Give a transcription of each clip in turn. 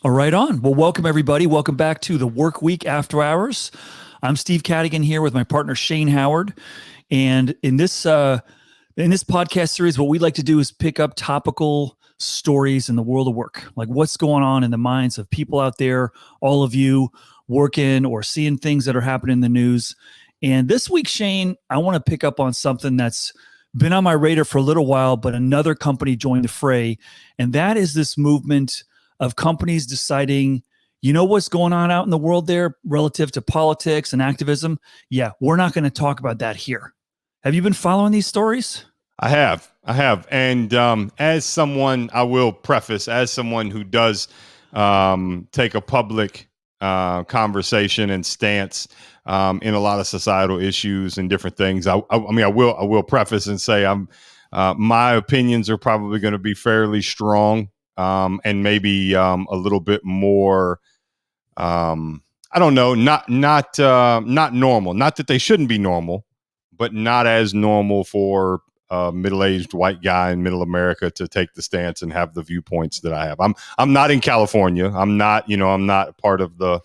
All right, on. Well, welcome everybody. Welcome back to the Work Week After Hours. I'm Steve Cadigan here with my partner Shane Howard, and in this podcast series, what we like to do is pick up topical stories in the world of work, like what's going on in the minds of people out there, all of you working or seeing things that are happening in the news. And this week, Shane, I want to pick up on something that's been on my radar for a little while, but another company joined the fray, and that is this movement of companies deciding, you know what's going on out in the world there relative to politics and activism? Yeah, we're not going to talk about that here. Have you been following these stories? I have. And as someone, I will preface, as someone who does take a public conversation and stance in a lot of societal issues and different things, I will preface and say my opinions are probably going to be fairly strong and maybe a little bit more. I don't know, not normal. Not that they shouldn't be normal, but not as normal for a middle-aged white guy in middle America to take the stance and have the viewpoints that I have. I'm not in California. I'm not part of the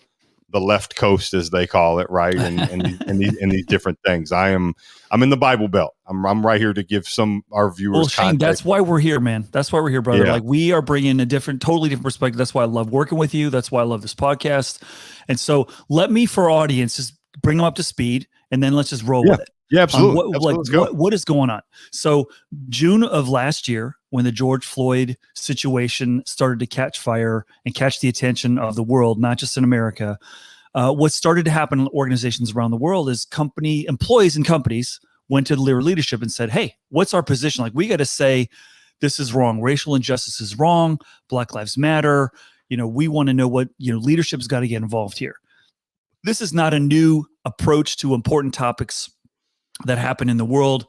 left coast, as they call it, right? And these different things. I'm in the Bible Belt. I'm right here to give our viewers. Well, Shane, context. that's why we're here, man. That's why we're here, brother. Yeah. Like, we are bringing a totally different perspective. That's why I love working with you. That's why I love this podcast. And so, let me, for our audience, just bring them up to speed, and then let's just roll with it. Yeah, absolutely. What is going on? So, June of last year, when the George Floyd situation started to catch fire and catch the attention of the world, not just in America, what started to happen in organizations around the world is employees and companies went to their leadership and said, hey, what's our position? Like, we got to say this is wrong. Racial injustice is wrong. Black Lives Matter. We want to know what, leadership's got to get involved here. This is not a new approach to important topics that happen in the world.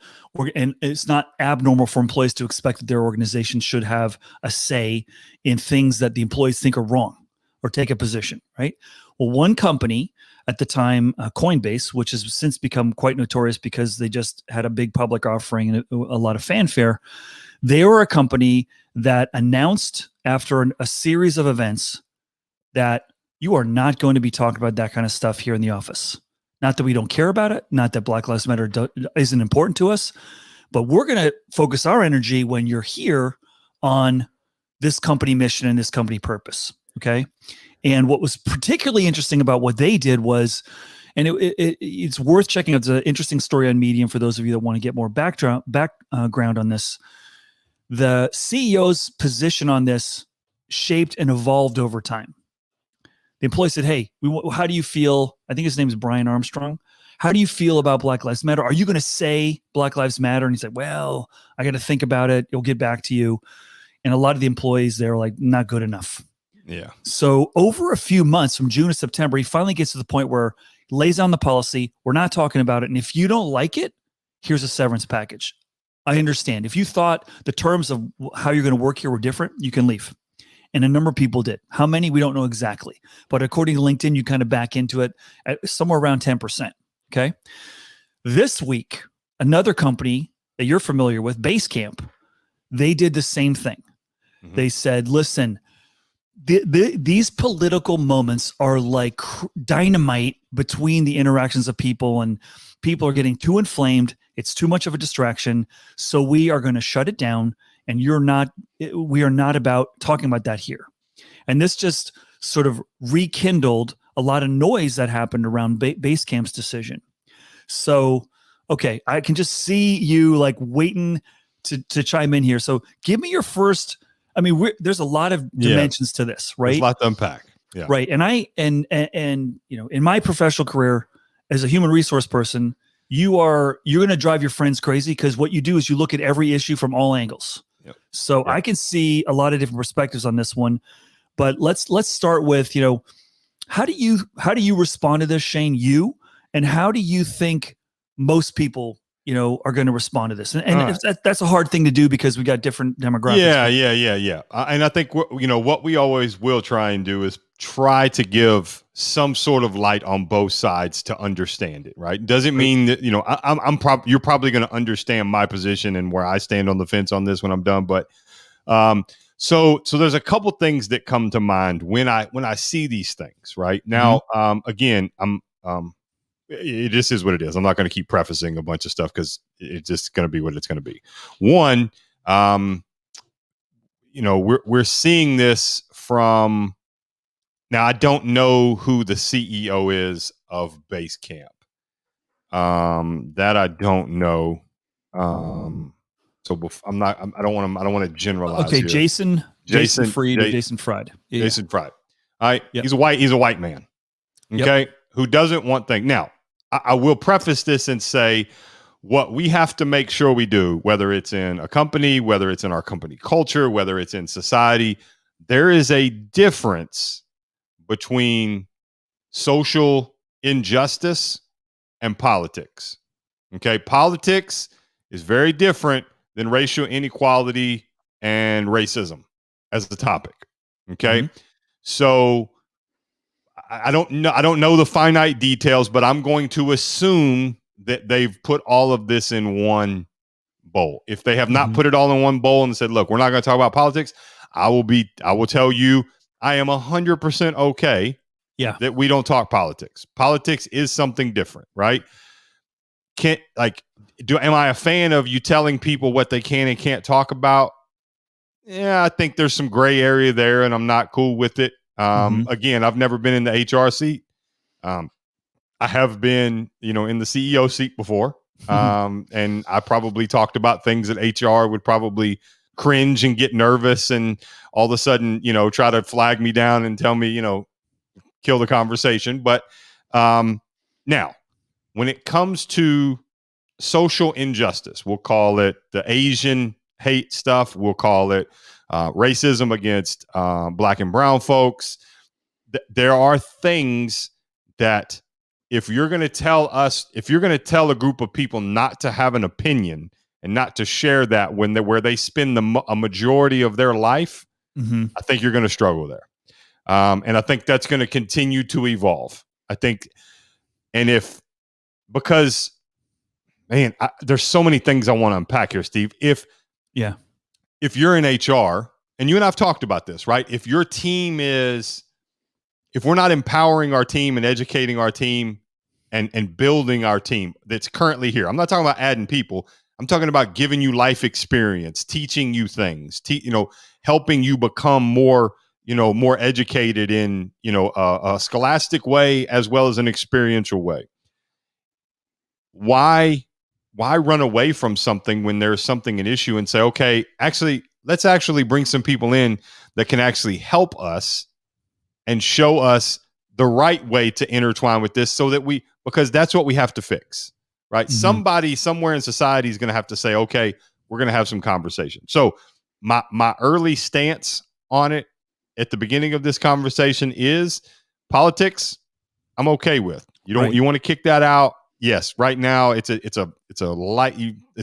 And it's not abnormal for employees to expect that their organization should have a say in things that the employees think are wrong or take a position, right? Well, one company at the time, Coinbase, which has since become quite notorious because they just had a big public offering and a lot of fanfare, they were a company that announced after a series of events that you are not going to be talking about that kind of stuff here in the office. Not that we don't care about it, not that Black Lives Matter isn't important to us, but we're going to focus our energy when you're here on this company mission and this company purpose, okay? And what was particularly interesting about what they did was, and it's worth checking out, it's an interesting story on Medium for those of you that want to get more background on this. The CEO's position on this shaped and evolved over time. The employee said, hey, how do you feel? I think his name is Brian Armstrong. How do you feel about Black Lives Matter? Are you going to say Black Lives Matter? And he said, well, I got to think about it. It'll get back to you. And a lot of the employees, they're like, not good enough. Yeah. So over a few months, from June to September, he finally gets to the point where he lays down the policy. We're not talking about it. And if you don't like it, here's a severance package. I understand. If you thought the terms of how you're going to work here were different, you can leave. And a number of people did. How many? We don't know exactly. But according to LinkedIn, you kind of back into it at somewhere around 10%. Okay. This week, another company that you're familiar with, Basecamp, they did the same thing. Mm-hmm. They said, listen, these political moments are like dynamite between the interactions of people, and people are getting too inflamed. It's too much of a distraction. So we are going to shut it down, and we are not about talking about that here. And this just sort of rekindled a lot of noise that happened around Basecamp's decision. So, okay, I can just see you like waiting to chime in here. So give me your first. I mean, there's a lot of dimensions to this, right? There's a lot to unpack. Yeah. Right. And in my professional career as a human resource person, you're going to drive your friends crazy because what you do is you look at every issue from all angles. Yep. So I can see a lot of different perspectives on this one, but let's start with, how do you respond to this, Shane? And how do you think most people are going to respond to this? And that's a hard thing to do because we got different demographics. Yeah. And I think what we always will try and do is try to give some sort of light on both sides to understand it. Right? Doesn't mean that you're probably going to understand my position and where I stand on the fence on this when I'm done. But So there's a couple things that come to mind when I see these things. Right now, again, it just is what it is. I'm not going to keep prefacing a bunch of stuff because it's just going to be what it's going to be. One, we're seeing this from now. I don't know who the CEO is of Basecamp. That I don't know. I don't want to generalize. Okay, here. Jason Fried or Jason Fried. Yeah. Jason Fried. All right. Yep. He's a white man. Okay. Yep. Who doesn't want things. Now, I will preface this and say what we have to make sure we do, whether it's in a company, whether it's in our company culture, whether it's in society, there is a difference between social injustice and politics. Okay. Politics is very different than racial inequality and racism as the topic. Okay. Mm-hmm. So I don't know the finite details, but I'm going to assume that they've put all of this in one bowl. If they have not put it all in one bowl and said, look, we're not going to talk about politics, I will tell you, I am 100% okay that we don't talk politics. Politics is something different, right? Am I a fan of you telling people what they can and can't talk about? Yeah, I think there's some gray area there and I'm not cool with it. Again, I've never been in the HR seat. I have been, in the CEO seat before. And I probably talked about things that HR would probably cringe and get nervous and all of a sudden, try to flag me down and tell me, kill the conversation. But now, when it comes to social injustice, we'll call it the Asian hate stuff. We'll call it racism against Black and brown folks. There are things that if you're going to tell a group of people not to have an opinion and not to share that where they spend a majority of their life, I think you're going to struggle there. And I think that's going to continue to evolve. I think, because man, there's so many things I want to unpack here, Steve. If you're in HR, and you and I've talked about this, right? If we're not empowering our team and educating our team and building our team that's currently here, I'm not talking about adding people. I'm talking about giving you life experience, teaching you things, helping you become more educated in, a scholastic way as well as an experiential way. Why run away from something when there's an issue and say, okay, let's actually bring some people in that can actually help us and show us the right way to intertwine with this because that's what we have to fix, right? Somebody somewhere in society is going to have to say, okay, we're going to have some conversation. So my early stance on it at the beginning of this conversation is politics. I'm okay with. You want to kick that out? Yes. Right now it's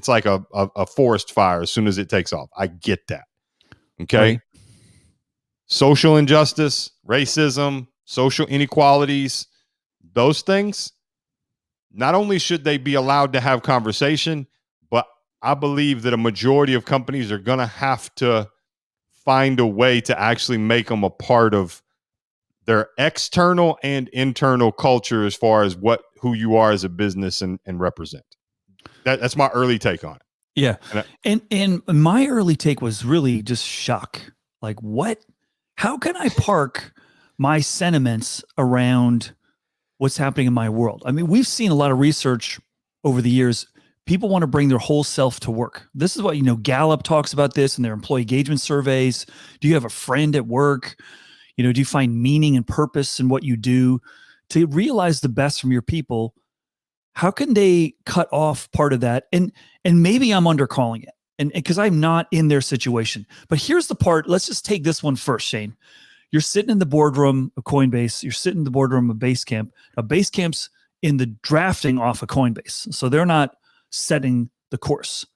like a forest fire as soon as it takes off. I get that. Okay. Right. Social injustice, racism, social inequalities, those things, not only should they be allowed to have conversation, but I believe that a majority of companies are going to have to find a way to actually make them a part of their external and internal culture as far as who you are as a business and represent. That's my early take on it. Yeah. And my early take was really just shock. Like, what? How can I park my sentiments around what's happening in my world? I mean, we've seen a lot of research over the years. People want to bring their whole self to work. This is what, Gallup talks about this in their employee engagement surveys. Do you have a friend at work? Do you find meaning and purpose in what you do? To realize the best from your people, how can they cut off part of that? And maybe I'm undercalling it, and because I'm not in their situation. But here's the part. Let's just take this one first, Shane. You're sitting in the boardroom of Coinbase. You're sitting in the boardroom of Basecamp. Now, Basecamp's in the drafting off of Coinbase, so they're not setting the course.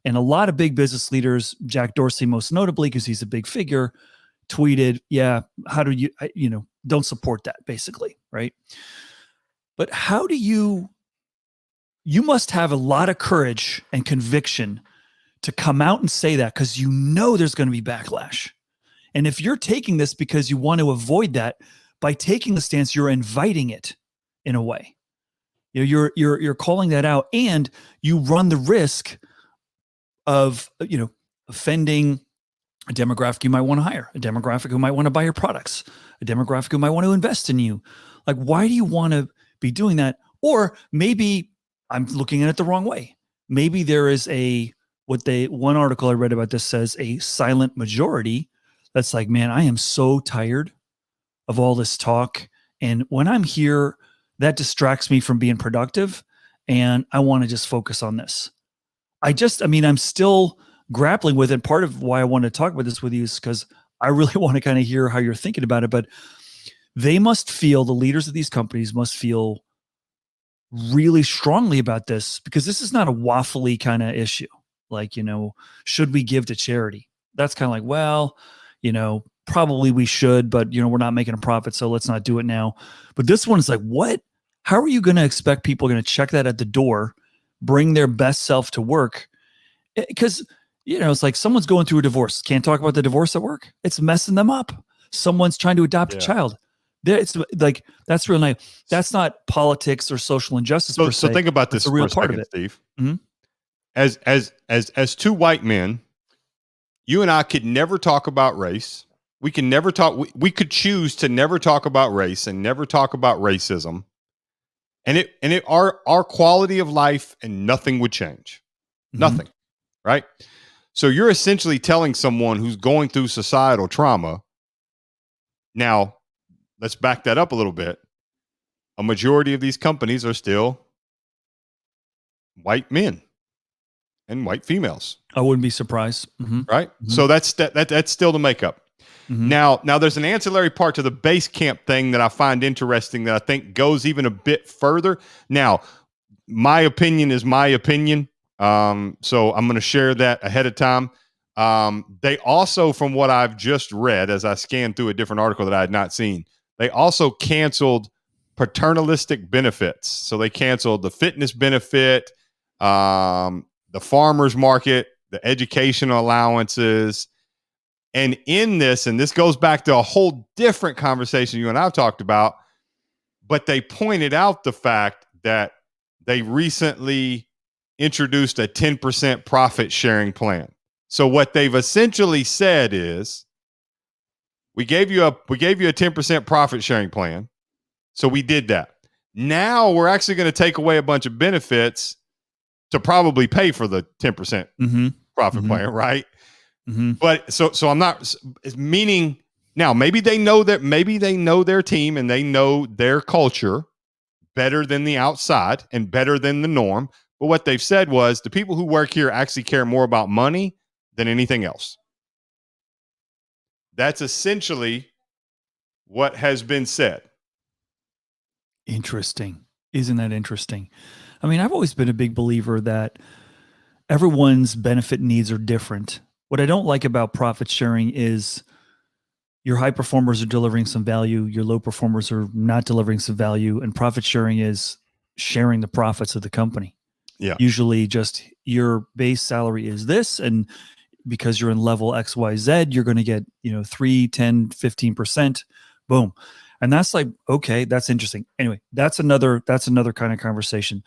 And a lot of big business leaders, Jack Dorsey most notably, because he's a big figure, tweeted, how do you don't support that, basically, right? But how do you must have a lot of courage and conviction to come out and say that, because there's going to be backlash. And if you're taking this because you want to avoid that, by taking the stance, you're inviting it in a way. You're calling that out, and you run the risk of offending a demographic you might want to hire, a demographic who might want to buy your products, a demographic who might want to invest in you. Like, why do you want to be doing that? Or maybe I'm looking at it the wrong way. Maybe there is one article I read about this says a silent majority that's like, man, I am so tired of all this talk. And when I'm here, that distracts me from being productive. And I want to just focus on this. I'm still grappling with it. Part of why I want to talk about this with you is because I really want to kind of hear how you're thinking about it. But the leaders of these companies must feel really strongly about this, because this is not a waffly kind of issue. Like, should we give to charity? That's kind of like, well, probably we should, but we're not making a profit, so let's not do it now. But this one is like, what? How are you going to expect people are going to check that at the door, bring their best self to work? Because it's like someone's going through a divorce. Can't talk about the divorce at work. It's messing them up. Someone's trying to adopt a child. It's like, that's real nice. That's not politics or social injustice. So think about this a real for a part second, of it, Steve. Mm-hmm. As two white men, you and I could never talk about race. We can never talk. We could choose to never talk about race and never talk about racism. And our quality of life and nothing would change. Mm-hmm. Nothing. Right. So you're essentially telling someone who's going through societal trauma. Now, let's back that up a little bit. A majority of these companies are still white men and white females. I wouldn't be surprised. Mm-hmm. Right. Mm-hmm. So that's still the makeup. Mm-hmm. Now there's an ancillary part to the base camp thing that I find interesting that I think goes even a bit further. Now, my opinion is my opinion. So I'm going to share that ahead of time. They also, from what I've just read, as I scanned through a different article that I had not seen, they also canceled paternalistic benefits. So they canceled the fitness benefit, the farmer's market, the educational allowances. And in this, and this goes back to a whole different conversation you and I've talked about, but they pointed out the fact that they recently introduced a 10% profit sharing plan. So what they've essentially said is, we gave you a 10% profit sharing plan. So we did that. Now we're actually going to take away a bunch of benefits to probably pay for the 10% profit plan, right? Mm-hmm. But so I'm not meaning now, maybe they know their team and they know their culture better than the outside and better than the norm. But what they've said was the people who work here actually care more about money than anything else. That's essentially what has been said. Interesting. Isn't that interesting? I mean, I've always been a big believer that everyone's benefit needs are different. What I don't like about profit sharing is your high performers are delivering some value, your low performers are not delivering some value, and profit sharing is sharing the profits of the company. Yeah. Usually just your base salary is this, and because you're in level XYZ, you're going to get, 3, 10, 15%. Boom. And that's like, okay, that's interesting. Anyway, that's another kind of conversation.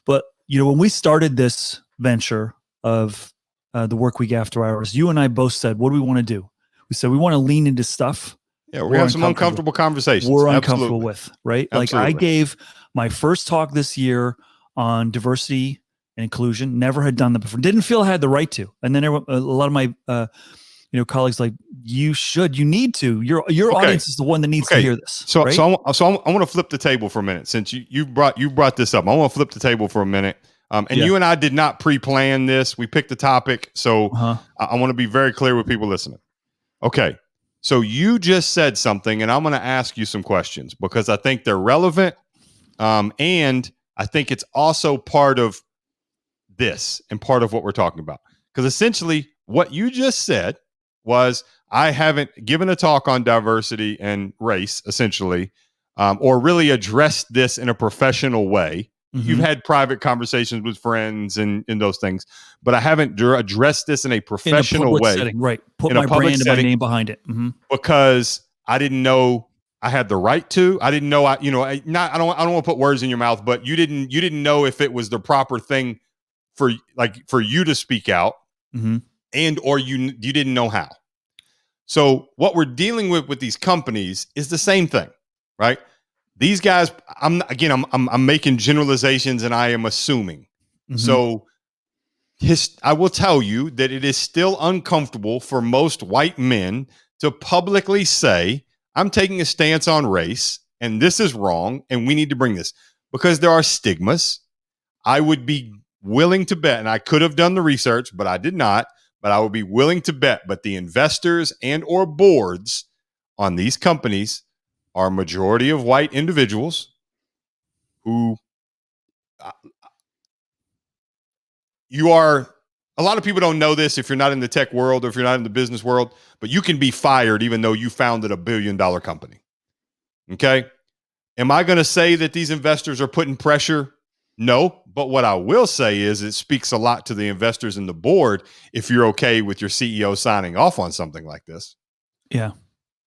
But, when we started this venture of the work week after hours, you and I both said, what do we want to do? We said, we want to lean into stuff. Yeah, we're having some uncomfortable conversations. We're uncomfortable with, right? Absolutely. Like, I gave my first talk this year on diversity and inclusion. Never had done that before. Didn't feel I had the right to. And then a lot of my colleagues like, you need to. Your audience is the one that needs to hear this. So right? I want to flip the table for a minute, since you brought this up. I want to flip the table for a minute. You and I did not pre-plan this. We picked the topic, so I want to be very clear with people listening. Okay, so you just said something, and I'm going to ask you some questions because I think they're relevant, and I think it's also part of this and part of what we're talking about. Because essentially, what you just said was, I haven't given a talk on diversity and race, essentially, or really addressed this in a professional way. You've had private conversations with friends and those things, but I haven't addressed this in a professional way. Setting, right. Put in a my public brand and my setting name behind it. because I didn't know I had the right to. I didn't know I don't want to put words in your mouth, but you didn't know if it was the proper thing for you to speak out, and or you didn't know how. So what we're dealing with these companies is the same thing, right? These guys, I'm making generalizations and I am assuming. So I will tell you that it is still uncomfortable for most white men to publicly say, I'm taking a stance on race and this is wrong and we need to bring this, because there are stigmas. I would be willing to bet, and I could have done the research, but I did not, but I would be willing to bet, but the investors and or boards on these companies are a majority of white individuals who a lot of people don't know this if you're not in the tech world or if you're not in the business world, but you can be fired even though you founded a $1 billion company. Okay. Am I going to say that these investors are putting pressure? No. But what I will say is it speaks a lot to the investors and the board if you're okay with your CEO signing off on something like this. Yeah.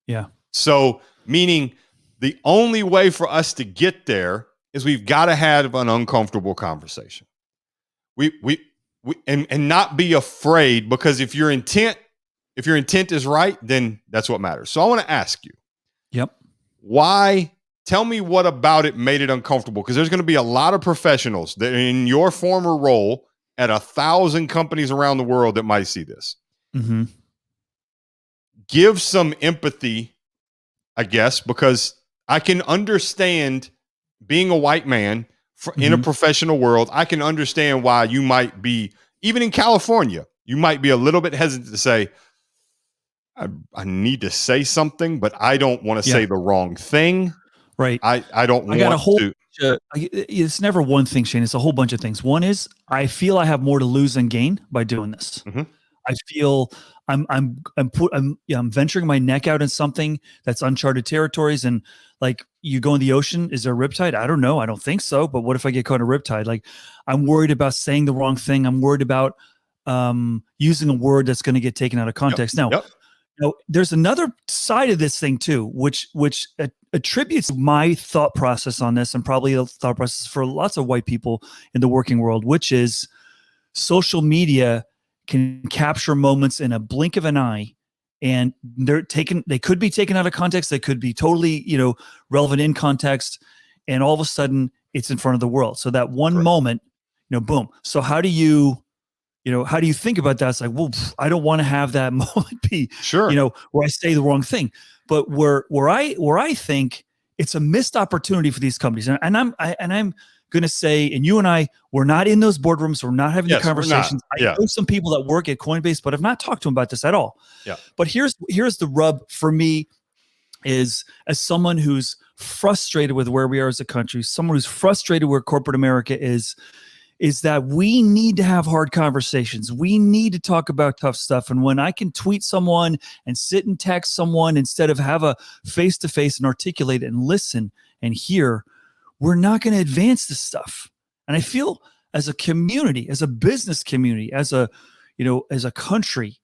Yeah. So, meaning the only way for us to get there is we've got to have an uncomfortable conversation. And not be afraid, because if your intent is right, then that's what matters. So I want to ask you, why? Tell me what about it made it uncomfortable? Because there's going to be a lot of professionals that in your former role at 1,000 companies around the world that might see this. Give some empathy, I guess, because I can understand being a white man in a professional world. I can understand why you might be, even in California, you might be a little bit hesitant to say, I need to say something, but I don't want to say the wrong thing. Right. I don't want got a whole to. It's never one thing, Shane. It's a whole bunch of things. One is I feel I have more to lose than gain by doing this. I feel I'm venturing my neck out in something that's uncharted territories. And like, you go in the ocean, is there a riptide? I don't know. I don't think so. But what if I get caught in a riptide? Like, I'm worried about saying the wrong thing. I'm worried about using a word that's going to get taken out of context. Now, there's another side of this thing too, which attributes my thought process on this, and probably the thought process for lots of white people in the working world, which is social media can capture moments in a blink of an eye, and they could be taken out of context. They could be totally, relevant in context, and all of a sudden it's in front of the world. So that one moment, boom. So how do you think about that? It's like, well, I don't want to have that moment be, where I say the wrong thing. But where I think it's a missed opportunity for these companies, and I'm going to say, and you and I, we're not in those boardrooms, we're not having the conversations. I know some people that work at Coinbase, but I've not talked to them about this at all. But here's the rub for me, is as someone who's frustrated with where we are as a country, someone who's frustrated where corporate America is that we need to have hard conversations. We need to talk about tough stuff. And when I can tweet someone and sit and text someone instead of have a face-to-face and articulate and listen and hear, we're not going to advance this stuff. And I feel as a community, as a business community, as a country,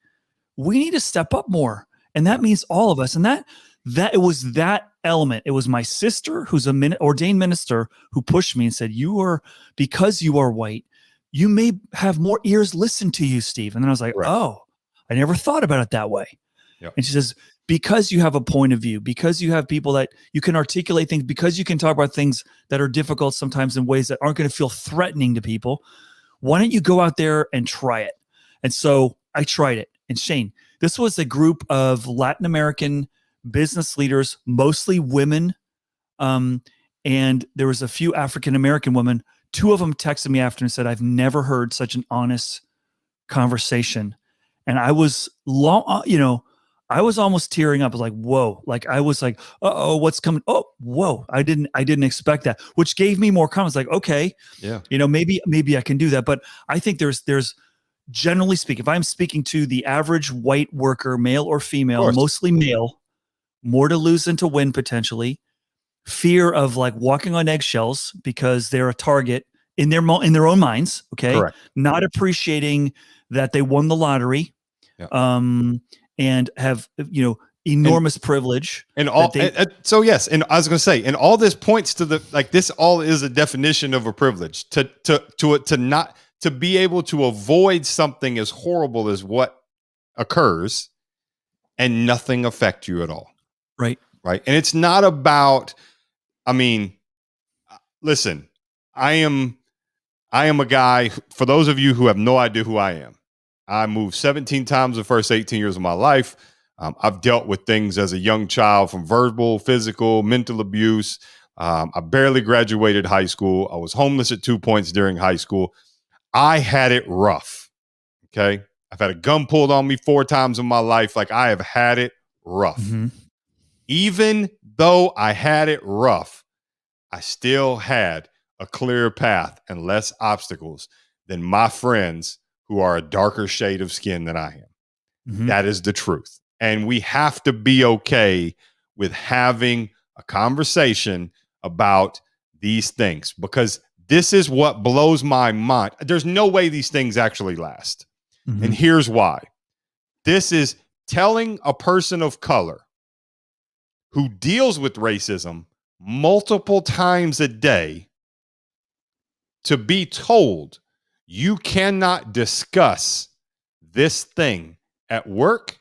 we need to step up more. And that means all of us. And that it was that element. It was my sister, who's an ordained minister, who pushed me and said, because you are white, you may have more ears listen to you, Steve. And then I was like, oh, I never thought about it that way. And she says, because you have a point of view, because you have people that you can articulate things, because you can talk about things that are difficult sometimes in ways that aren't going to feel threatening to people, why don't you go out there and try it? And so I tried it. And Shane, this was a group of Latin American business leaders, mostly women. And there was a few African-American women. Two of them texted me after and said, I've never heard such an honest conversation. And I was I was almost tearing up. I was like, whoa. Like, I was like, uh-oh, what's coming? Oh, whoa. I didn't expect that, which gave me more comments. Like, okay, maybe I can do that. But I think there's generally speaking, if I'm speaking to the average white worker, male or female, mostly male, more to lose than to win potentially, fear of like walking on eggshells because they're a target in their own minds, okay, Correct. not appreciating that they won the lottery, Yeah. and have enormous privilege And all, that they so yes, and I was going to say, and all this points to this all is a definition of a privilege to not to be able to avoid something as horrible as what occurs and nothing affect you at all. right. And it's not about, I mean, listen, I am a guy, for those of you who have no idea who I am, I moved 17 times the first 18 years of my life. I've dealt with things as a young child, from verbal, physical, mental abuse. I barely graduated high school. I was homeless at 2 points during high school. I had it rough. Okay. I've had a gun pulled on me 4 times in my life. Like, I have had it rough. Mm-hmm. Even though I had it rough, I still had a clearer path and less obstacles than my friends who are a darker shade of skin than I am. Mm-hmm. That is the truth. And we have to be okay with having a conversation about these things, because this is what blows my mind. There's no way these things actually last. Mm-hmm. And here's why. This is telling a person of color who deals with racism multiple times a day to be told you cannot discuss this thing at work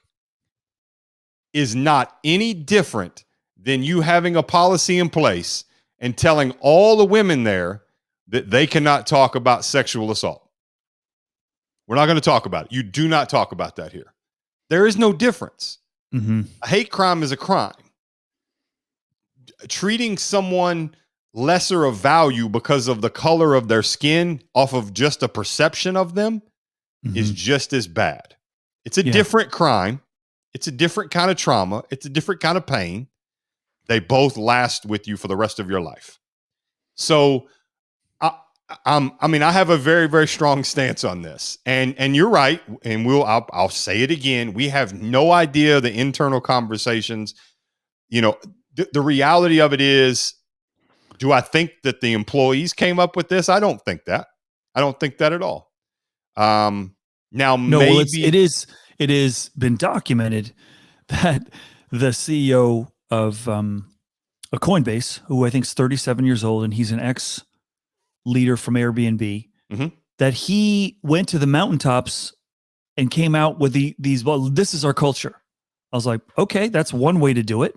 is not any different than you having a policy in place and telling all the women there that they cannot talk about sexual assault. We're not going to talk about it. You do not talk about that here. There is no difference. Mm-hmm. A hate crime is a crime. Treating someone lesser of value because of the color of their skin off of just a perception of them is just as bad. It's a different crime. It's a different kind of trauma. It's a different kind of pain. They both last with you for the rest of your life. So I have a very, very strong stance on this, and you're right. And I'll say it again. We have no idea the internal conversations. The reality of it is, do I think that the employees came up with this? I don't think that. I don't think that at all. Now, No, maybe well, it is been documented that the CEO of a Coinbase, who I think is 37 years old, and he's an ex leader from Airbnb, that he went to the mountaintops and came out with these. Well, this is our culture. I was like, okay, that's one way to do it,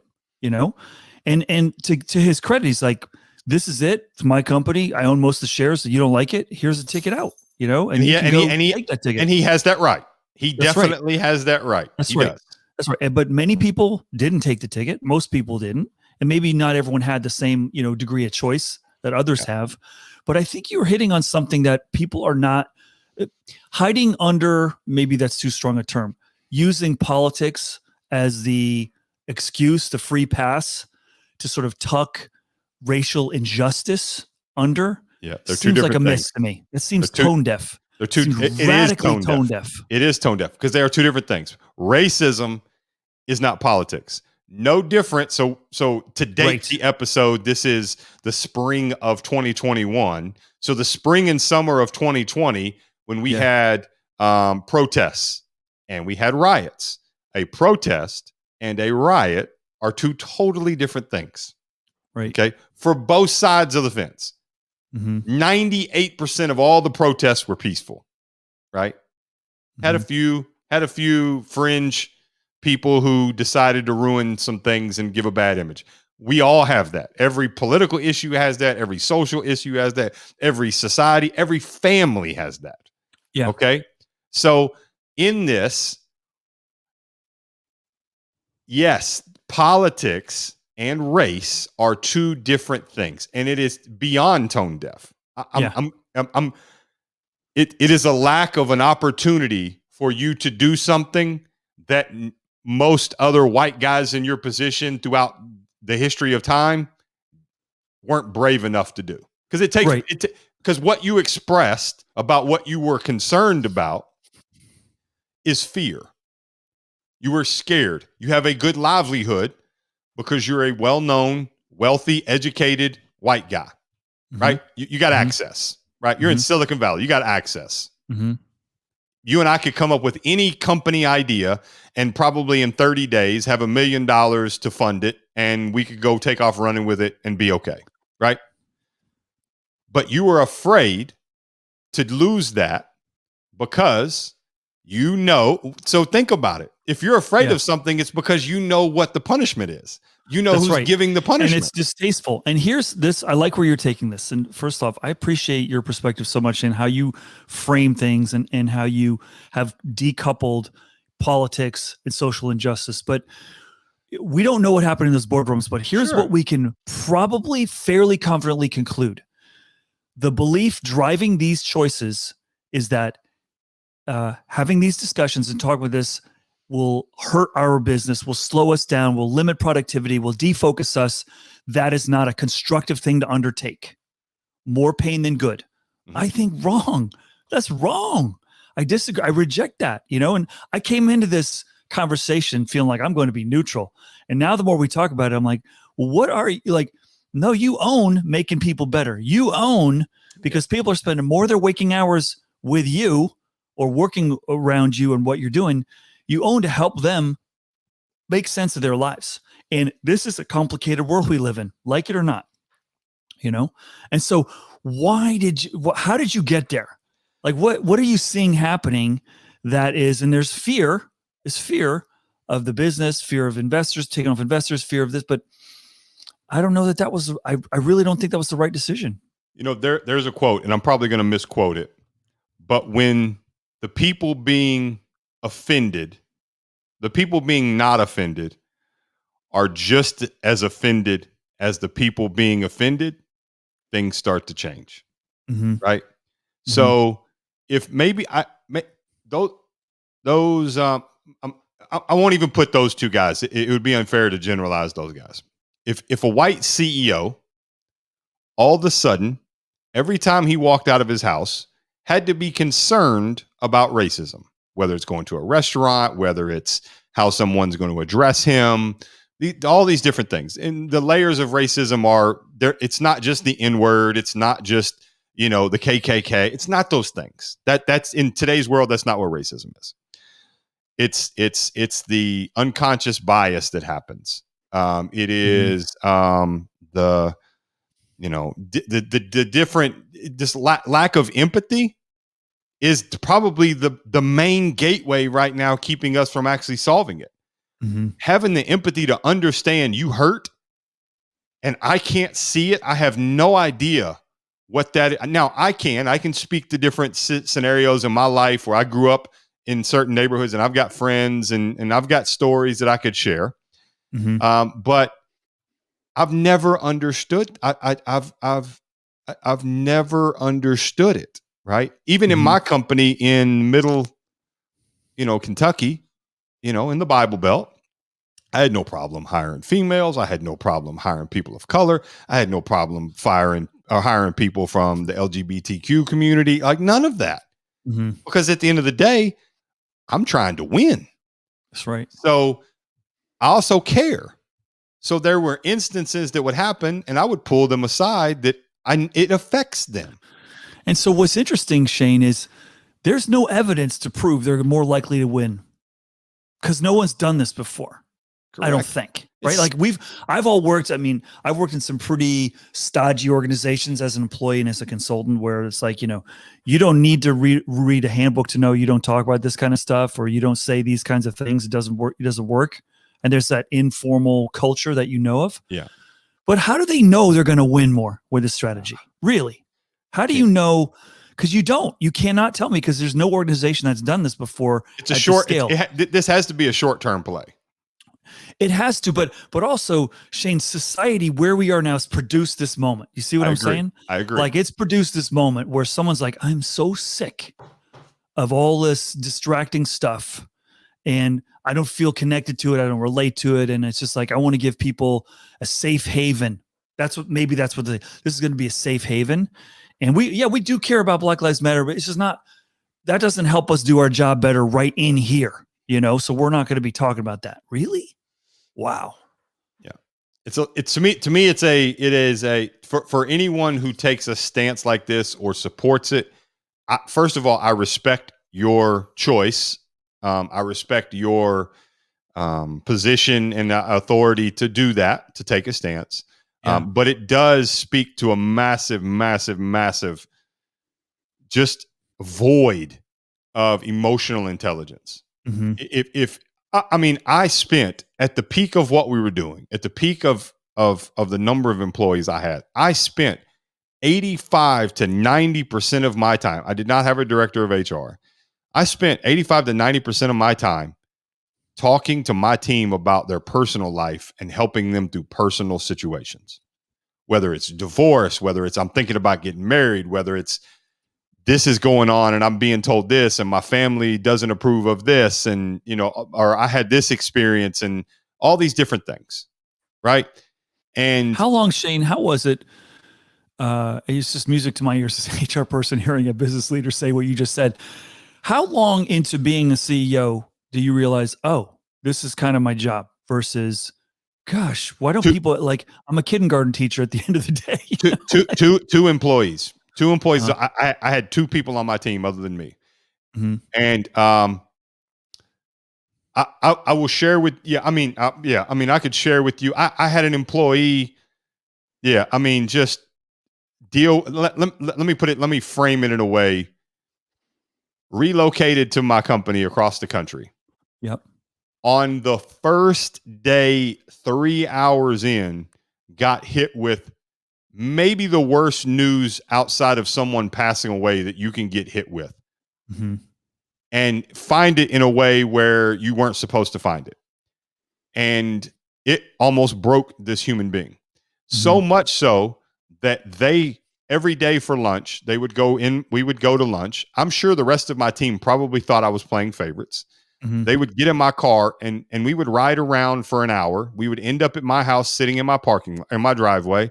And to his credit, he's like, this is it. It's my company. I own most of the shares. So you don't like it? Here's a ticket out. And he can take that ticket. And he has that right. He That's definitely has that right. That's he right. Does. That's right. But many people didn't take the ticket. Most people didn't. And maybe not everyone had the same, degree of choice that others have. But I think you're hitting on something that people are not hiding under. Maybe that's too strong a term. Using politics as the excuse, the free pass to sort of tuck racial injustice under. Yeah, they're seems two like a different miss things. to me. It seems tone deaf. They're two. It radically is tone deaf. It is tone deaf because they are two different things. Racism is not politics. No different. So to date the episode, this is the spring of 2021. So the spring and summer of 2020, when we had protests and we had riots. A protest and a riot are two totally different things. Right. Okay. For both sides of the fence. 98% of all the protests were peaceful. Right. Had a few fringe people who decided to ruin some things and give a bad image. We all have that. Every political issue has that. Every social issue has that. Every society, every family has that. Yeah. Okay. So in this, yes, politics and race are two different things, and it is beyond tone deaf. It is a lack of an opportunity for you to do something that most other white guys in your position throughout the history of time weren't brave enough to do. Because it takes because what you expressed about what you were concerned about is fear. You were scared. You have a good livelihood because you're a well-known, wealthy, educated white guy, right? You got access. right? You're in Silicon Valley. You got access. Mm-hmm. You and I could come up with any company idea and probably in 30 days have $1 million to fund it. And we could go take off running with it and be okay. Right. But you were afraid to lose that because so think about it. If you're afraid of something, it's because you know what the punishment is. You know who's giving the punishment. And it's distasteful. And here's this. I like where you're taking this. And first off, I appreciate your perspective so much in how you frame things and how you have decoupled politics and social injustice. But we don't know what happened in those boardrooms. But here's what we can probably fairly confidently conclude. The belief driving these choices is that having these discussions and talk with this will hurt our business, will slow us down, will limit productivity, will defocus us. That is not a constructive thing to undertake. More pain than good. I think wrong. That's wrong. I disagree. I reject that, and I came into this conversation feeling like I'm going to be neutral. And now the more we talk about it, I'm like, well, what are you like? No, you own making people better. You own because people are spending more of their waking hours with you or working around you and what you're doing. You own to help them make sense of their lives. And this is a complicated world we live in, like it or not, And so how did you get there? Like, what are you seeing happening that is, and there's fear of the business, fear of investors, taking off investors, fear of this, but I don't know that was, I really don't think that was the right decision. There's a quote, and I'm probably going to misquote it, but when the people being offended, the people being not offended are just as offended as the people being offended, things start to change. Right. So if maybe I won't even put those two guys. It would be unfair to generalize those guys. If a white CEO all of a sudden, every time he walked out of his house, had to be concerned about racism, whether it's going to a restaurant, whether it's how someone's going to address him, all these different things. And the layers of racism are there. It's not just the N-word. It's not just, the KKK. It's not those things. That's in today's world. That's not what racism is. It's the unconscious bias that happens. It is the different, this lack of empathy is probably the main gateway right now keeping us from actually solving it. Having the empathy to understand you hurt and I can't see it. I have no idea what that. Now I can speak to different scenarios in my life where I grew up in certain neighborhoods and I've got friends and I've got stories that I could share. But I've never understood. I've never understood it. Right. Even in my company in middle, Kentucky, in the Bible Belt, I had no problem hiring females. I had no problem hiring people of color. I had no problem hiring people from the LGBTQ community. Like none of that. Because at the end of the day, I'm trying to win. That's right. So I also care. So there were instances that would happen and I would pull them aside that it affects them. And so what's interesting, Shane, is there's no evidence to prove they're more likely to win because no one's done this before. Correct. I don't think, right? Like I've worked in some pretty stodgy organizations as an employee and as a consultant where it's like, you don't need to read a handbook to know you don't talk about this kind of stuff or you don't say these kinds of things. It doesn't work. And there's that informal culture that you know of. Yeah. But how do they know they're going to win more with this strategy? Really? How do you know? Because you cannot tell me because there's no organization that's done this before. It's a short scale. This has to be a short-term play. It has to, but also, Shane, society where we are now has produced this moment. You see what I'm saying? I agree. Like it's produced this moment where someone's like, I'm so sick of all this distracting stuff and I don't feel connected to it. I don't relate to it. And it's just like, I want to give people a safe haven. This is going to be a safe haven. And we do care about Black Lives Matter, but it's just not, that doesn't help us do our job better right in here, so we're not going to be talking about that. Really? Wow. Yeah. it is a for anyone who takes a stance like this or supports it. First of all, I respect your choice. I respect your position and authority to do that, to take a stance. Yeah. But it does speak to a massive, massive, massive just void of emotional intelligence. Mm-hmm. If I mean, I spent at the peak of what we were doing, at the peak of the number of employees I had, I spent 85 to 90% of my time. I did not have a director of HR. I spent 85 to 90% of my time talking to my team about their personal life and helping them through personal situations, whether it's divorce, whether it's I'm thinking about getting married, whether it's this is going on and I'm being told this and my family doesn't approve of this, and or I had this experience and all these different things, right? And How long, Shane, how was it? It's just music to my ears as an HR person hearing a business leader say what you just said. How long into being a CEO do you realize, oh, this is kind of my job versus, gosh, why don't people like, I'm a kindergarten teacher at the end of the day. two employees. I had two people on my team other than me. Mm-hmm. And I will share with I could share with you. I had an employee. Yeah, I mean, just let me put it. Let me frame it in a way. Relocated to my company across the country. Yep. On the first day, 3 hours in, got hit with maybe the worst news outside of someone passing away that you can get hit with. Mm-hmm. And find it in a way where you weren't supposed to find it. And it almost broke this human being. Mm-hmm. So much so that they, every day for lunch, we would go to lunch. I'm sure the rest of my team probably thought I was playing favorites. Mm-hmm. They would get in my car and we would ride around for an hour. We would end up at my house sitting in my driveway,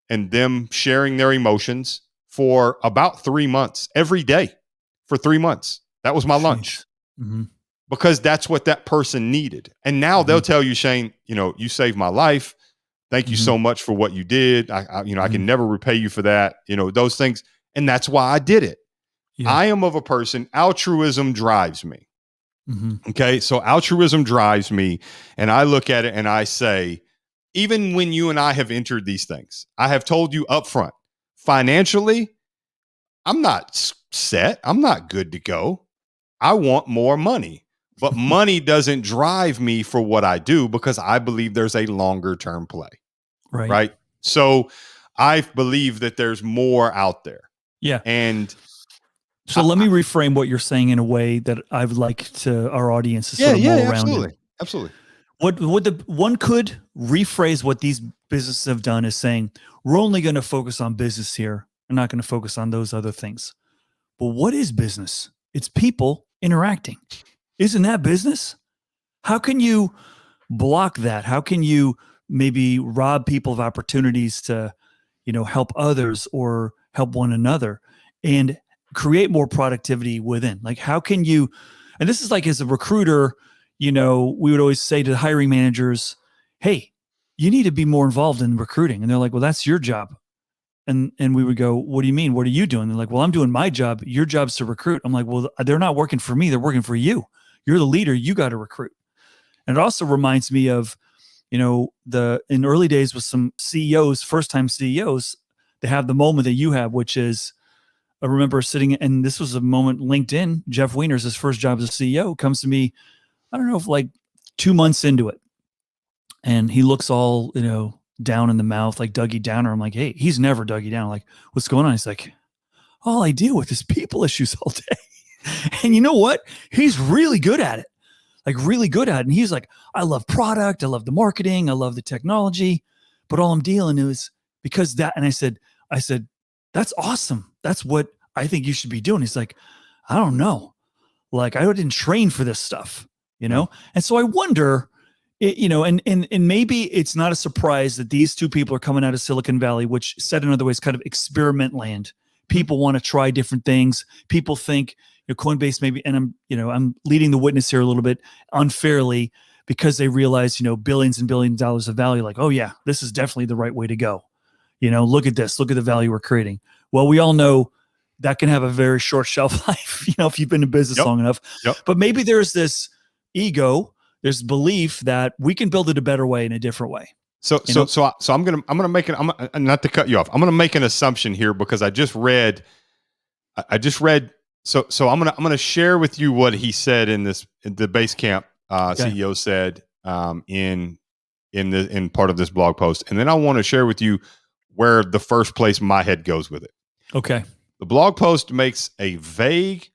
and them sharing their emotions for about 3 months, every day for 3 months. That was my lunch. Mm-hmm. Because that's what that person needed. And now they'll tell you, Shane, you saved my life. Thank you so much for what you did. I can never repay you for that. Those things. And that's why I did it. Yeah. I am of a person, altruism drives me. Mm-hmm. Okay. So altruism drives me. And I look at it and I say, even when you and I have entered these things, I have told you up front, financially, I'm not set. I'm not good to go. I want more money, but money doesn't drive me for what I do because I believe there's a longer term play. Right. So I believe that there's more out there. Yeah. And so let me reframe what you're saying in a way that I would like to our audience to sort of mull around. Absolutely. What one could rephrase what these businesses have done is saying, we're only going to focus on business here. We're not going to focus on those other things. But what is business? It's people interacting. Isn't that business? How can you block that? How can you maybe rob people of opportunities to, help others or help one another and create more productivity within? Like, how can you, and this is like as a recruiter, we would always say to the hiring managers, hey, you need to be more involved in recruiting. And they're like, well, that's your job. And we would go, what do you mean? What are you doing? They're like, well, I'm doing my job. Your job's to recruit. I'm like, well, they're not working for me. They're working for you. You're the leader. You got to recruit. And it also reminds me of, in early days with some CEOs, first-time CEOs, they have the moment that you have, which is, I remember sitting, and this was a moment, LinkedIn, Jeff Wiener's his first job as a CEO, comes to me, I don't know, if like 2 months into it. And he looks all, down in the mouth, like Dougie Downer. I'm like, hey, he's never Dougie Downer. Like, what's going on? He's like, all I deal with is people issues all day. And you know what? He's really good at it. Like really good at it. And he's like, I love product. I love the marketing. I love the technology. But all I'm dealing is because that. And I said, that's awesome. That's what I think you should be doing. He's like, I don't know. Like, I didn't train for this stuff, And so I wonder, and maybe it's not a surprise that these two people are coming out of Silicon Valley, which said in other ways, kind of experiment land. People want to try different things. People think Coinbase maybe, and I'm leading the witness here a little bit unfairly, because they realize, billions and billions of dollars of value. Like, oh yeah, this is definitely the right way to go. Look at this, look at the value we're creating. Well, we all know that can have a very short shelf life, if you've been in business long enough. But maybe there's this ego, there's belief that we can build it a better way in a different way. So I'm gonna make it. I'm not to cut you off. I'm gonna make an assumption here because I just read. So I'm gonna share with you what he said in the Basecamp CEO said in part of this blog post, and then I want to share with you where the first place my head goes with it. Okay. The blog post makes vague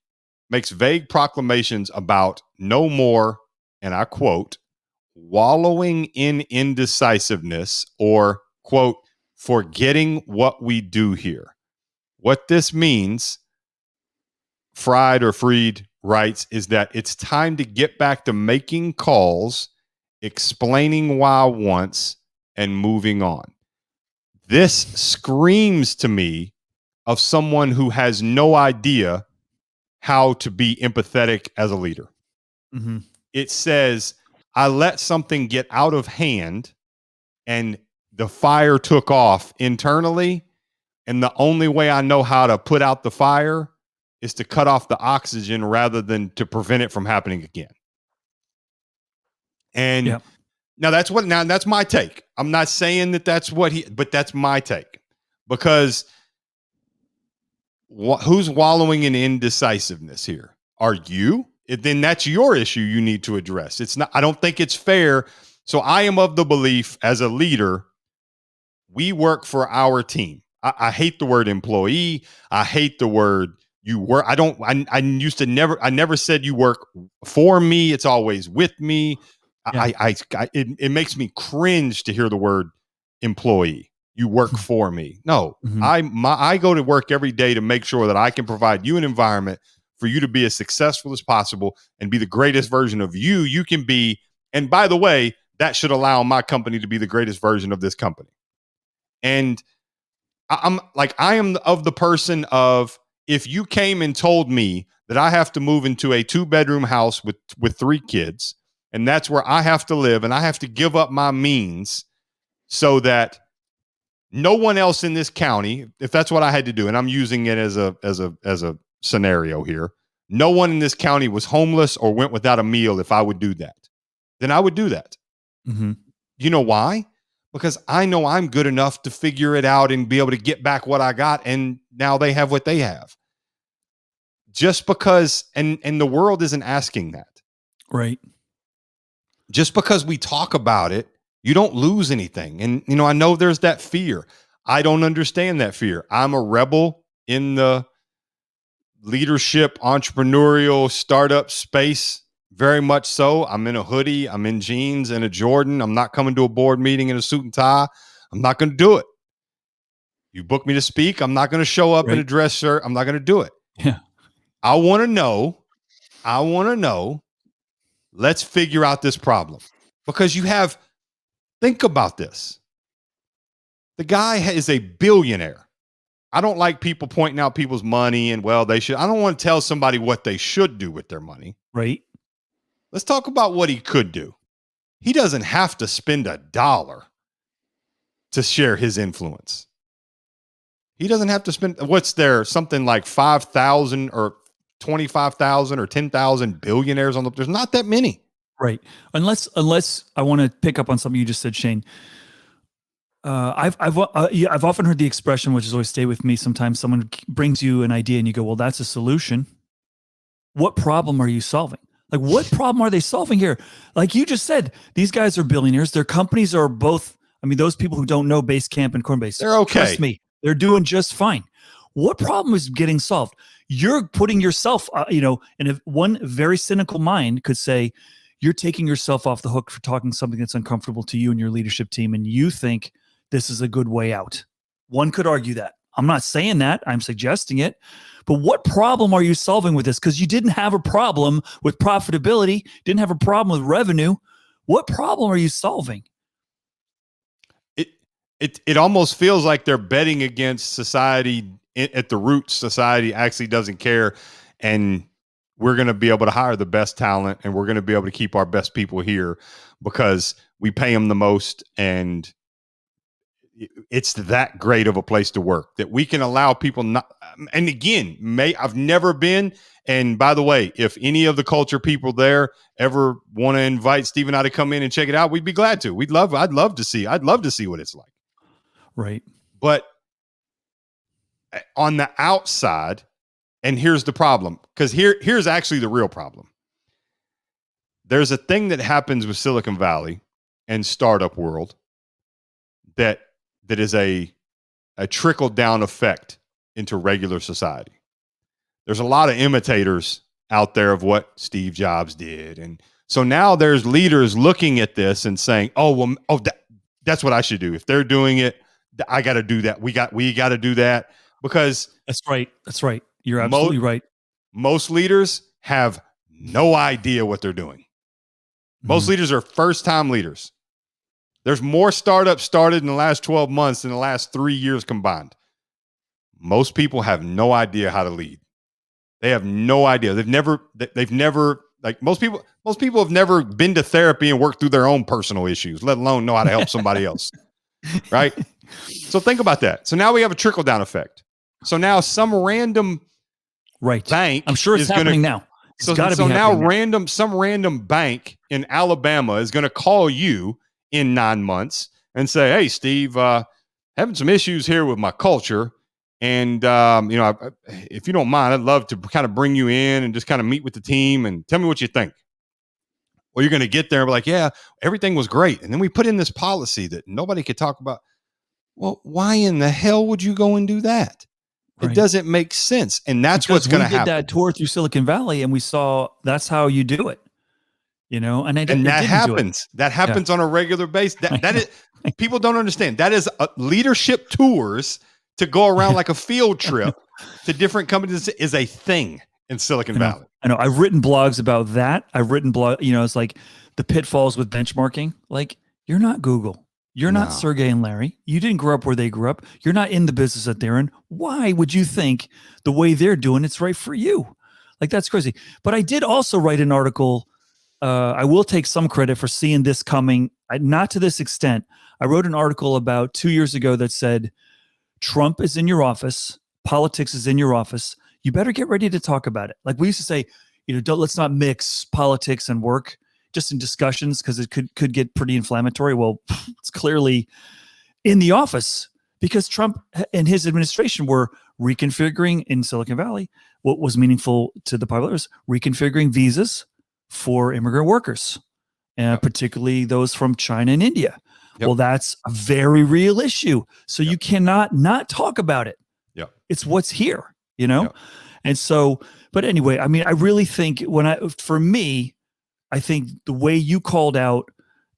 proclamations about no more, and I quote, wallowing in indecisiveness or, quote, forgetting what we do here. What this means, Freed writes, is that it's time to get back to making calls, explaining why once, and moving on. This screams to me of someone who has no idea how to be empathetic as a leader. Mm-hmm. It says, I let something get out of hand and the fire took off internally. And the only way I know how to put out the fire is to cut off the oxygen rather than to prevent it from happening again. And now that's my take. I'm not saying that that's what but that's my take, because who's wallowing in indecisiveness here? Are you? Then that's your issue you need to address. It's not, I don't think it's fair. So I am of the belief as a leader, we work for our team. I hate the word employee. I hate the word you work. I never said you work for me. It's always with me. It makes me cringe to hear the word employee. You work for me. No, I go to work every day to make sure that I can provide you an environment for you to be as successful as possible and be the greatest version of you can be. And by the way, that should allow my company to be the greatest version of this company. And I am of the person of, if you came and told me that I have to move into a 2-bedroom house with 3 kids, and that's where I have to live, and I have to give up my means so that no one else in this county, if that's what I had to do, and I'm using it as a scenario here, no one in this county was homeless or went without a meal. If I would do that, then I would do that. Mm-hmm. You know why? Because I know I'm good enough to figure it out and be able to get back what I got. And now they have what they have. Just because, and the world isn't asking that. Right. Just because we talk about it, you don't lose anything. And, I know there's that fear. I don't understand that fear. I'm a rebel in the leadership, entrepreneurial, startup space. Very much so. I'm in a hoodie. I'm in jeans and a Jordan. I'm not coming to a board meeting in a suit and tie. I'm not going to do it. You book me to speak. I'm not going to show up in a dress shirt. I'm not going to do it. Yeah. I want to know. Let's figure out this problem, because think about this. The guy is a billionaire. I don't like people pointing out people's money and, I don't want to tell somebody what they should do with their money. Right. Let's talk about what he could do. He doesn't have to spend $1 to share his influence. He doesn't have to spend, what's there, something like 5,000 or 25,000 or 10,000 billionaires there's not that many. Right. Unless I want to pick up on something you just said, Shane. I've often heard the expression, which has always stayed with me. Sometimes someone brings you an idea and you go, well, that's a solution. What problem are you solving? Like, what problem are they solving here? Like you just said, these guys are billionaires. Their companies are both, those people who don't know Basecamp and Coinbase, they're okay. Trust me, they're doing just fine. What problem is getting solved? You're putting yourself, in one very cynical mind could say, you're taking yourself off the hook for talking something that's uncomfortable to you and your leadership team, and you think this is a good way out. One could argue that. I'm not saying that. I'm suggesting it. But what problem are you solving with this? Because you didn't have a problem with profitability, didn't have a problem with revenue. What problem are you solving? It almost feels like they're betting against society at the root. Society actually doesn't care. And we're going to be able to hire the best talent, and we're going to be able to keep our best people here because we pay them the most, and it's that great of a place to work that we can allow people not. And again, I've never been. And by the way, if any of the culture people there ever want to invite Steve and I to come in and check it out, we'd be glad to. I'd love to see what it's like. Right. But on the outside, and here's the problem, because here's actually the real problem. There's a thing that happens with Silicon Valley and startup world that is a trickle down effect into regular society. There's a lot of imitators out there of what Steve Jobs did. And so now there's leaders looking at this and saying, that's what I should do. If they're doing it, I got to do that. We got to do that, because that's right. You're absolutely right. Most leaders have no idea what they're doing. Most leaders are first-time leaders. There's more startups started in the last 12 months than the last 3 years combined. Most people have no idea how to lead. They have no idea. They've never like most people have never been to therapy and worked through their own personal issues, let alone know how to help somebody else. Right? So think about that. So now we have a trickle down effect. So now some random bank, I'm sure it's happening now. So now some random bank in Alabama is going to call you in 9 months and say, "Hey, Steve, having some issues here with my culture. And, if you don't mind, I'd love to kind of bring you in and just kind of meet with the team and tell me what you think." Well, you're going to get there and be like, "Yeah, everything was great. And then we put in this policy that nobody could talk about." Well, why in the hell would you go and do that? Right. It doesn't make sense. And that's what's going to happen. We did that tour through Silicon Valley and we saw that's how you do it, and that happens. That happens on a regular basis. That is, people don't understand. That is leadership tours to go around like a field trip to different companies is a thing in Silicon Valley. I know. I've written blogs about that. I've written it's like the pitfalls with benchmarking. Like, you're not Google. You're not Sergey and Larry. You didn't grow up where they grew up. You're not in the business that they're in. Why would you think the way they're doing it's right for you? Like, that's crazy. But I did also write an article. I will take some credit for seeing this coming. Not to this extent. I wrote an article about 2 years ago that said, Trump is in your office. Politics is in your office. You better get ready to talk about it. Like we used to say, let's not mix politics and work just in discussions because it could get pretty inflammatory. Well, it's clearly in the office because Trump and his administration were reconfiguring in Silicon Valley what was meaningful to the populace, reconfiguring visas for immigrant workers, particularly those from China and India. Yep. Well, that's a very real issue. So you cannot not talk about it. Yeah, it's what's here, And so, but anyway, I mean, I really think for me, I think the way you called out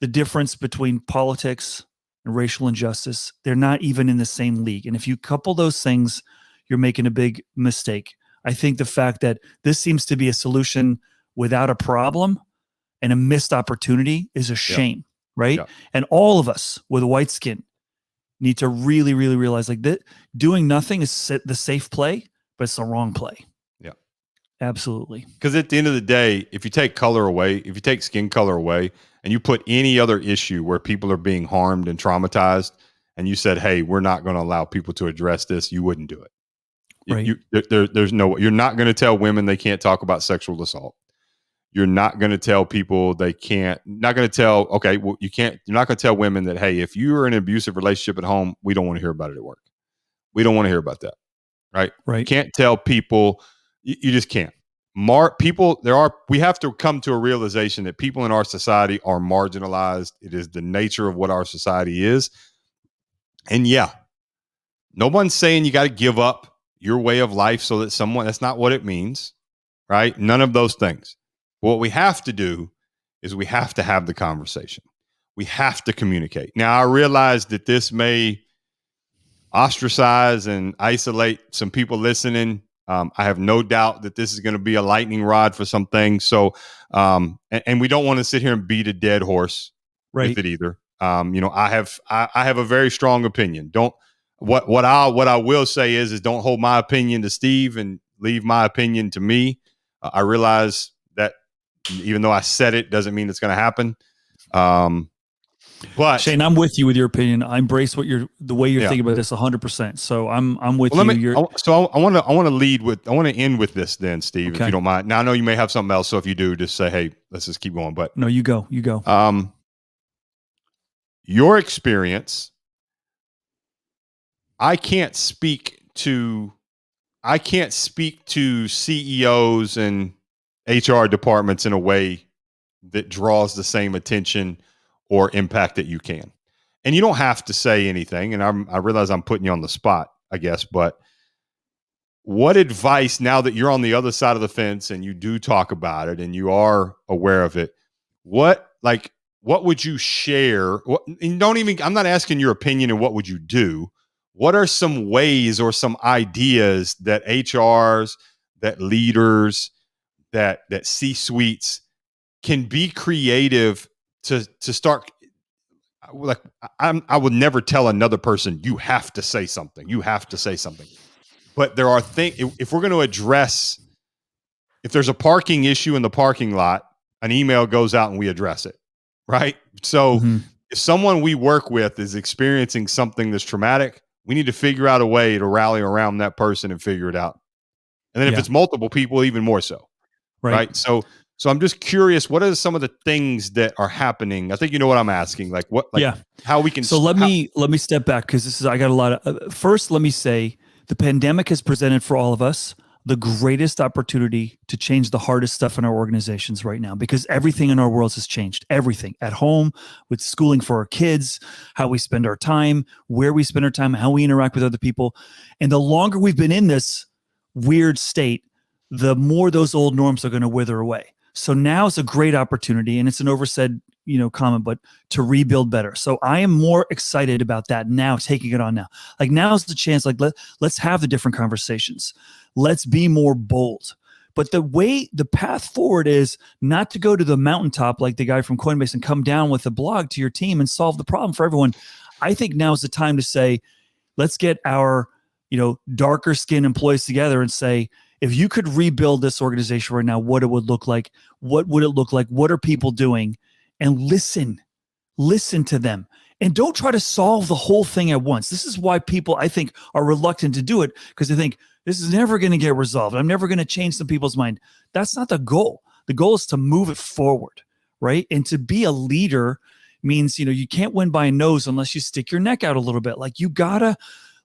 the difference between politics and racial injustice, they're not even in the same league. And if you couple those things, you're making a big mistake. I think the fact that this seems to be a solution without a problem and a missed opportunity is a shame. Right. Yeah. And all of us with white skin need to really, really realize like that doing nothing is the safe play, but it's the wrong play. Yeah, absolutely. Because at the end of the day, if you take color away, if you take skin color away and you put any other issue where people are being harmed and traumatized and you said, "Hey, we're not going to allow people to address this," you wouldn't do it. Right. There's no, you're not going to tell women they can't talk about sexual assault. You're not going to tell people they can't, not going to tell, okay, well, you're not going to tell women that, hey, if you're in an abusive relationship at home, we don't want to hear about it at work. We don't want to hear about that. Right. You can't tell people, you just can't. We have to come to a realization that people in our society are marginalized. It is the nature of what our society is. And no one's saying you got to give up your way of life so that that's not what it means. Right. None of those things. What we have to do is we have to have the conversation. We have to communicate. Now, I realize that this may ostracize and isolate some people listening. I have no doubt that this is going to be a lightning rod for some things. So, and we don't want to sit here and beat a dead horse with it either. I have a very strong opinion. What I will say is don't hold my opinion to Steve and leave my opinion to me. I realize that even though I said it, doesn't mean it's going to happen. But Shane, I'm with you with your opinion. I embrace the way you're thinking about this 100%. So I'm with you. I want to end with this then, Steve, if you don't mind. Now I know you may have something else, so if you do, just say, hey, let's just keep going. But no, you go. Your experience, I can't speak to CEOs and HR departments in a way that draws the same attention or impact that you can. And you don't have to say anything. And I realize I'm putting you on the spot, I guess, but what advice, now that you're on the other side of the fence and you do talk about it and you are aware of it, what would you share? I'm not asking your opinion and what would you do? What are some ways or some ideas that HRs, that leaders, that C-suites can be creative to start? Like, I would never tell another person, you have to say something. You have to say something. But there are things, if we're going to address, if there's a parking issue in the parking lot, an email goes out and we address it. Right. So if someone we work with is experiencing something that's traumatic, we need to figure out a way to rally around that person and figure it out. And then if it's multiple people, even more so. Right. So I'm just curious, what are some of the things that are happening? I think you know what I'm asking. How we can. So let me step back, because I got a lot of. First, let me say the pandemic has presented for all of us the greatest opportunity to change the hardest stuff in our organizations right now, because everything in our worlds has changed. Everything at home, with schooling for our kids, how we spend our time, where we spend our time, how we interact with other people. And the longer we've been in this weird state, the more those old norms are going to wither away. So now is a great opportunity, and it's an oversaid, comment, but to rebuild better. So I am more excited about that now, taking it on now. Like, now's the chance. Like, let's have the different conversations. Let's be more bold. But the path forward is not to go to the mountaintop like the guy from Coinbase and come down with a blog to your team and solve the problem for everyone. I think now is the time to say, let's get our, darker skinned employees together and say, if you could rebuild this organization right now, what it would look like, what would it look like? What are people doing? And listen to them. And don't try to solve the whole thing at once. This is why people, I think, are reluctant to do it, because they think this is never going to get resolved. I'm never going to change some people's mind. That's not the goal. The goal is to move it forward, right? And to be a leader means, you can't win by a nose unless you stick your neck out a little bit. Like, you gotta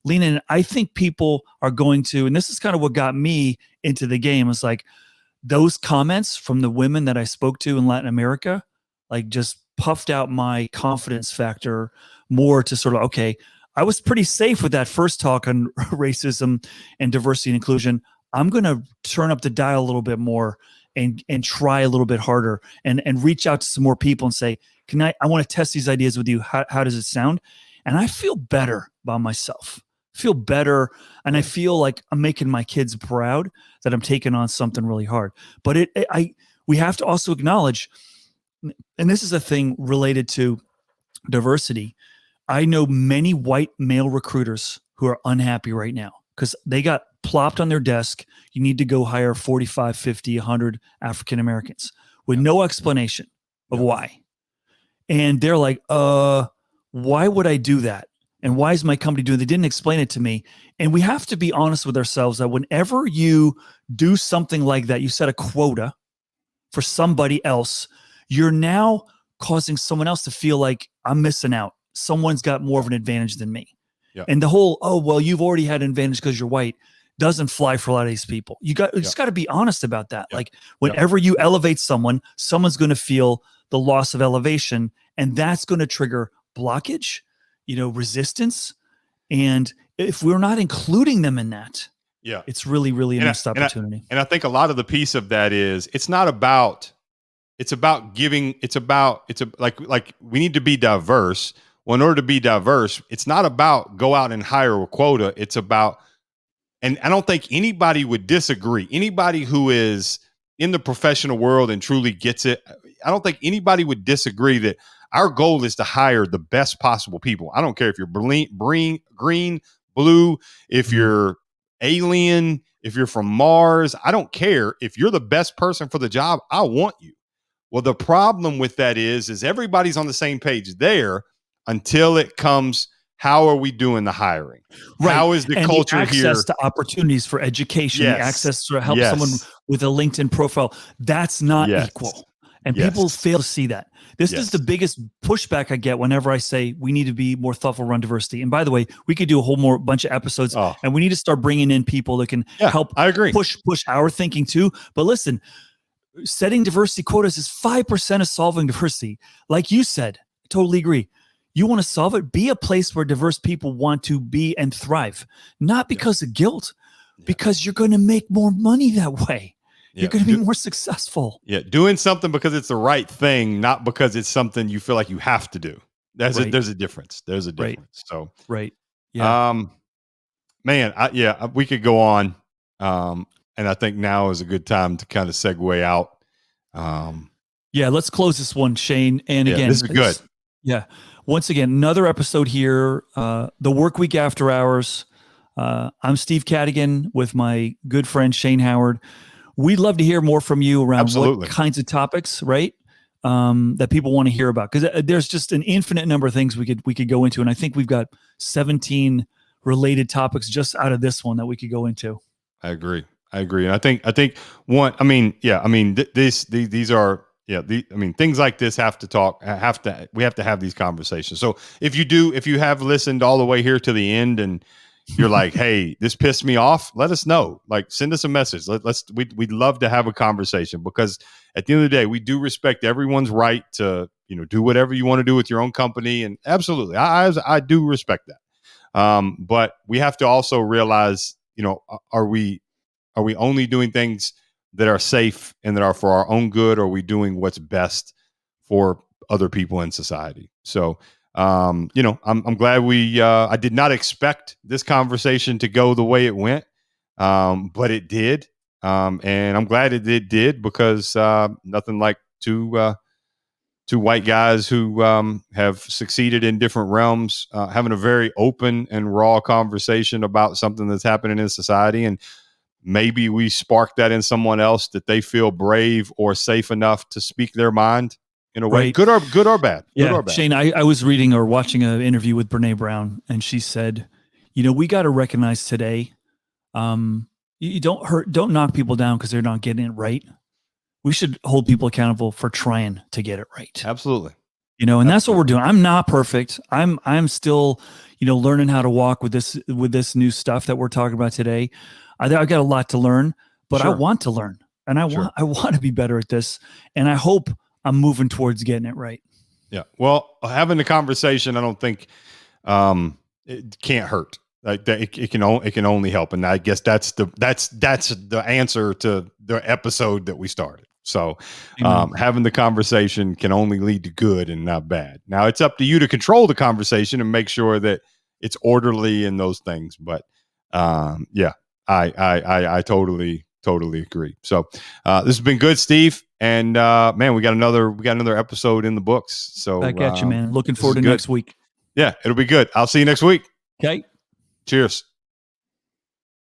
lean in. I think people are going to, and this is kind of what got me into the game, is like those comments from the women that I spoke to in Latin America, like, just puffed out my confidence factor more to sort of, okay, I was pretty safe with that first talk on racism and diversity and inclusion. I'm going to turn up the dial a little bit more and try a little bit harder and reach out to some more people and say, I want to test these ideas with you. How does it sound? And I feel better about myself. Feel better, and I feel like I'm making my kids proud that I'm taking on something really hard. But we have to also acknowledge, and this is a thing related to diversity. I know many white male recruiters who are unhappy right now because they got plopped on their desk. You need to go hire 45, 50, 100 African Americans with no explanation of why. And they're like, why would I do that? And why is my company doing it? They didn't explain it to me. And we have to be honest with ourselves that whenever you do something like that, you set a quota for somebody else, you're now causing someone else to feel like I'm missing out. Someone's got more of an advantage than me. Yeah. And the whole, you've already had an advantage because you're white, doesn't fly for a lot of these people. You just got to be honest about that. Yeah. Like, whenever you elevate someone, someone's going to feel the loss of elevation, and that's going to trigger blockage, resistance. And if we're not including them in that, it's really, really a missed opportunity. And I think a lot of the piece of that is, it's about giving, like we need to be diverse. Well, in order to be diverse, it's not about go out and hire a quota. It's about, and I don't think anybody would disagree. Anybody who is in the professional world and truly gets it, I don't think anybody would disagree that our goal is to hire the best possible people. I don't care if you're green, blue, if you're alien, if you're from Mars, I don't care. If you're the best person for the job, I want you. Well, the problem with that is everybody's on the same page there until it comes, how are we doing the hiring? Right. How is the And the culture access here? to opportunities for education, the Yes. access to help someone Yes. with a LinkedIn profile, that's not Yes. equal. And people Yes. fail to see that. This is Yes. the biggest pushback I get whenever I say we need to be more thoughtful around diversity. And by the way, we could do a whole more bunch of episodes, Oh, and we need to start bringing in people that can yeah, help I agree. push our thinking too. But listen, setting diversity quotas is 5% of solving diversity. Like you said, I totally agree. You want to solve it, be a place where diverse people want to be and thrive, not because of guilt, because you're going to make more money that way. You're going to be more successful. Yeah, doing something because it's the right thing, not because it's something you feel like you have to do. There's Right. a difference. There's a Right. difference. So, Right. Yeah. Man, we could go on, and I think now is a good time to kind of segue out. Yeah, let's close this one, Shane. And Yeah, again, this is good. Yeah. Once again, another episode here, the Work Week After Hours. I'm Steve Cadigan with my good friend Shane Howard. We'd love to hear more from you around Absolutely. what kinds of topics, right? That people want to hear about, because there's just an infinite number of things we could go into, and I think we've got 17 related topics just out of this one that we could go into. I agree. And I think one. I mean, these are things like this have to talk. We have to have these conversations. So if you have listened all the way here to the end and you're like, hey, this pissed me off, let us know. Like, send us a message. We'd love to have a conversation, because at the end of the day, we do respect everyone's right to, do whatever you want to do with your own company. And absolutely, I do respect that. But we have to also realize, are we only doing things that are safe and that are for our own good, or are we doing what's best for other people in society? So, I'm glad I did not expect this conversation to go the way it went, but it did. And I'm glad it did, because nothing like two white guys who have succeeded in different realms, having a very open and raw conversation about something that's happening in society. And maybe we spark that in someone else, that they feel brave or safe enough to speak their mind in a way, Right. good or bad. Yeah, Good or bad. Shane, I was reading or watching an interview with Brene Brown, and she said, we got to recognize today, you don't knock people down because they're not getting it right. We should hold people accountable for trying to get it right. Absolutely. And that's what we're doing. I'm not perfect. I'm still, learning how to walk with this new stuff that we're talking about today. I got a lot to learn, but I want to learn, and I want to be better at this, and I hope I'm moving towards getting it right. Yeah. Well, having the conversation, I don't think it can't hurt. Like that, it can only help, and I guess that's the answer to the episode that we started. So, having the conversation can only lead to good and not bad. Now, it's up to you to control the conversation and make sure that it's orderly and those things. But I totally agree. So, this has been good, Steve. And man, we got another episode in the books. So I got you, man. Looking forward to next week. Yeah, it'll be good. I'll see you next week. Okay. Cheers.